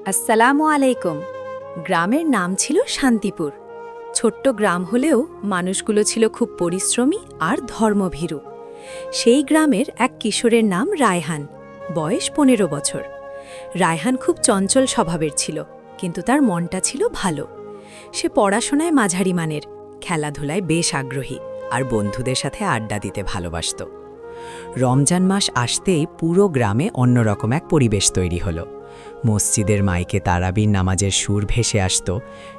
আসসালামু আলাইকুম। গ্রামের নাম ছিল শান্তিপুর। ছোট্ট গ্রাম হলেও মানুষগুলো ছিল খুব পরিশ্রমী আর ধর্মভীরু। সেই গ্রামের এক কিশোরের নাম রায়হান, বয়স ১৫ বছর। রায়হান খুব চঞ্চল স্বভাবের ছিল, কিন্তু তার মনটা ছিল ভালো। সে পড়াশোনায় মাঝারি মানের, খেলাধুলায় বেশ আগ্রহী আর বন্ধুদের সাথে আড্ডা দিতে ভালোবাসত। রমজান মাস আসতেই পুরো গ্রামে অন্যরকম এক পরিবেশ তৈরি হলো। মসজিদের মাইকে তারাবির নামাজের সুর ভেসে আসত,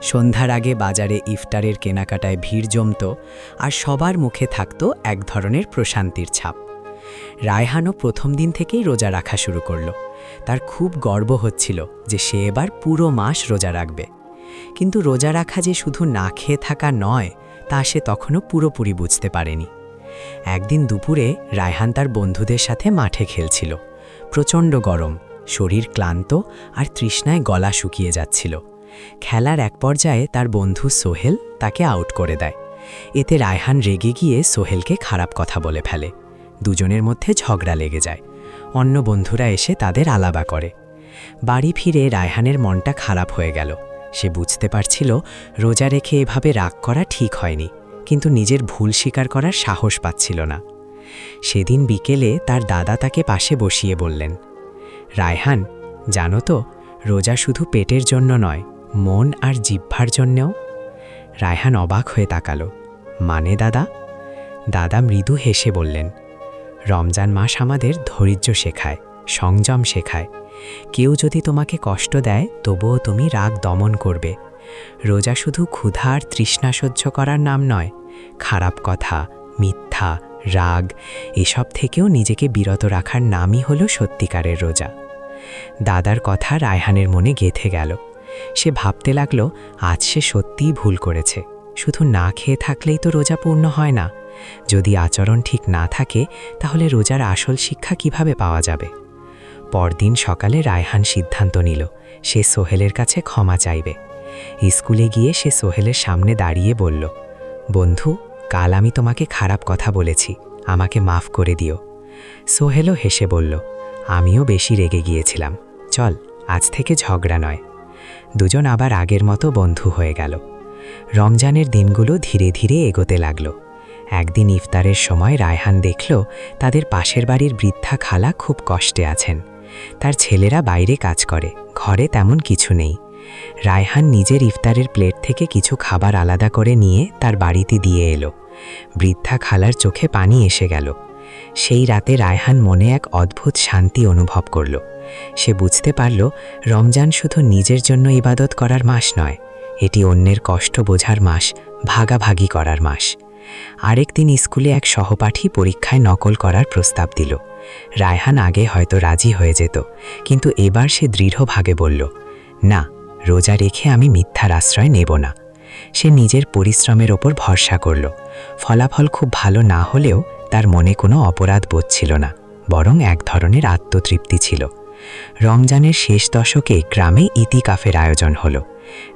সন্ধ্যার আগে বাজারে ইফতারের কেনাকাটায় ভিড় জমত, আর সবার মুখে থাকত এক ধরনের প্রশান্তির ছাপ। রায়হানও প্রথম দিন থেকেই রোজা রাখা শুরু করল। তার খুব গর্ব হচ্ছিল যে সে এবার পুরো মাস রোজা রাখবে। কিন্তু রোজা রাখা যে শুধু না খেয়ে থাকা নয়, তা সে তখনও পুরোপুরি বুঝতে পারেনি। একদিন দুপুরে রায়হান তার বন্ধুদের সাথে মাঠে খেলছিল। প্রচণ্ড গরম, শরীর ক্লান্ত আর তৃষ্ণায় গলা শুকিয়ে যাচ্ছিল। খেলার এক পর্যায়ে তার বন্ধু সোহেল তাকে আউট করে দেয়। এতে রায়হান রেগে গিয়ে সোহেলকে খারাপ কথা বলে ফেলে। দুজনের মধ্যে ঝগড়া লেগে যায়। অন্য বন্ধুরা এসে তাদের আলাদা করে। বাড়ি ফিরে রায়হানের মনটা খারাপ হয়ে গেল। সে বুঝতে পারছিল রোজা রেখে এভাবে রাগ করা ঠিক হয়নি, কিন্তু নিজের ভুল স্বীকার করার সাহস পাচ্ছিল না। সেদিন বিকেলে তার দাদা তাকে পাশে বসিয়ে বললেন, রায়হান, জানো তো, রোজা শুধু পেটের জন্য নয়, মন আর জিহ্বার জন্যও। রায়হান অবাক হয়ে তাকালো। মানে দাদা? দাদা মৃদু হেসে বললেন, রমজান মাস আমাদের ধৈর্য শেখায়, সংযম শেখায়। কেউ যদি তোমাকে কষ্ট দেয়, তবুও তুমি রাগ দমন করবে। রোজা শুধু ক্ষুধা আর তৃষ্ণা সহ্য করার নাম নয়, খারাপ কথা, মিথ্যা, রাগ এসব থেকেও নিজেকে বিরত রাখার নামই হলো সত্যিকারের রোজা। দাদার কথা রায়হানের মনে গেঁথে গেল। সে ভাবতে লাগল, আজ সে সত্যিই ভুল করেছে। শুধু না খেয়ে থাকলেই তো রোজা পূর্ণ হয় না। যদি আচরণ ঠিক না থাকে, তাহলে রোজার আসল শিক্ষা কিভাবে পাওয়া যাবে? পরদিন সকালে রায়হান সিদ্ধান্ত নিল সে সোহেলের কাছে ক্ষমা চাইবে। স্কুলে গিয়ে সে সোহেলের সামনে দাঁড়িয়ে বলল, বন্ধু, কাল আমি তোমাকে খারাপ কথা বলেছি, আমাকে মাফ করে দিও। সোহেলও হেসে বলল, আমিও বেশি রেগে গিয়েছিলাম, চল আজ থেকে ঝগড়া নয়। দুজন আবার আগের মতো বন্ধু হয়ে গেল। রমজানের দিনগুলো ধীরে ধীরে এগোতে লাগল। একদিন ইফতারের সময় রায়হান দেখল তাদের পাশের বাড়ির বৃদ্ধা খালা খুব কষ্টে আছেন। তার ছেলেরা বাইরে কাজ করে, ঘরে তেমন কিছু নেই। রায়হান নিজের ইফতারের প্লেট থেকে কিছু খাবার আলাদা করে নিয়ে তার বাড়িতে দিয়ে এলো। বৃদ্ধা খালার চোখে পানি এসে গেল। সেই রাতে রায়হান মনে এক অদ্ভুত শান্তি অনুভব করল। সে বুঝতে পারল, রমজান শুধু নিজের জন্য ইবাদত করার মাস নয়, এটি অন্যের কষ্ট বোঝার মাস, ভাগাভাগি করার মাস। আরেকদিন স্কুলে এক সহপাঠী পরীক্ষায় নকল করার প্রস্তাব দিল। রায়হান আগে হয়তো রাজি হয়ে যেত, কিন্তু এবার সে দৃঢ়ভাবে বলল, না, রোজা রেখে আমি মিথ্যার আশ্রয় নেব না। সে নিজের পরিশ্রমের ওপর ভরসা করল। ফলাফল খুব ভালো না হলেও তার মনে কোনো অপরাধ বোধ ছিল না, বরং এক ধরনের আত্মতৃপ্তি ছিল। রমজানের শেষ দশকে গ্রামে ইতিকাফের আয়োজন হলো।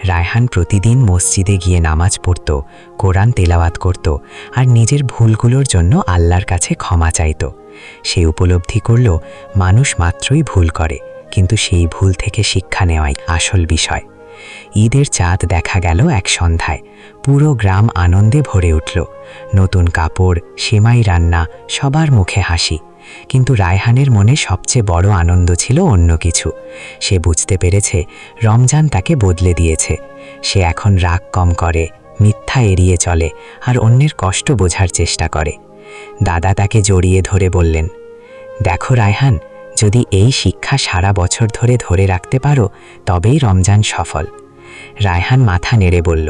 রায়হান প্রতিদিন মসজিদে গিয়ে নামাজ পড়ত, কোরআন তেলাওয়াত করত, আর নিজের ভুলগুলোর জন্য আল্লাহর কাছে ক্ষমা চাইত। সে উপলব্ধি করল, মানুষ মাত্রই ভুল করে, কিন্তু সেই ভুল থেকে শিক্ষা নেওয়াই আসল বিষয়। ঈদের চাঁদ দেখা গেল এক সন্ধ্যায়। পুরো গ্রাম আনন্দে ভরে উঠল। নতুন কাপড়, সেমাই রান্না, সবার মুখে হাসি। কিন্তু রায়হানের মনে সবচেয়ে বড় আনন্দ ছিল অন্য কিছু। সে বুঝতে পেরেছে রমজান তাকে বদলে দিয়েছে। সে এখন রাগ কম করে, মিথ্যা এড়িয়ে চলে, আর অন্যের কষ্ট বোঝার চেষ্টা করে। দাদা তাকে জড়িয়ে ধরে বললেন, দেখো রায়হান, যদি এই শিক্ষা সারা বছর ধরে ধরে রাখতে পারো, তবেই রমজান সফল। রায়হান মাথা নেড়ে বলল,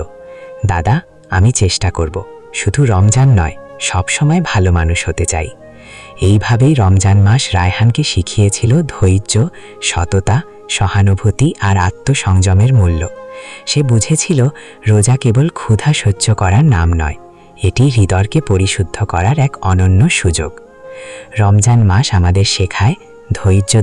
দাদা, আমি চেষ্টা করব। শুধু রমজান নয়, সব সময় ভালো মানুষ হতে চাই। এইভাবেই রমজান মাস রায়হানকে শিখিয়েছিল ধৈর্য, সততা, সহানুভূতি আর আত্মসংযমের মূল্য। সে বুঝেছিল রোজা কেবল ক্ষুধা সহ্য করার নাম নয়, এটি হৃদয়কে পরিশুদ্ধ করার এক অনন্য সুযোগ। রমজান মাস আমাদের শেখায় ধৈর্য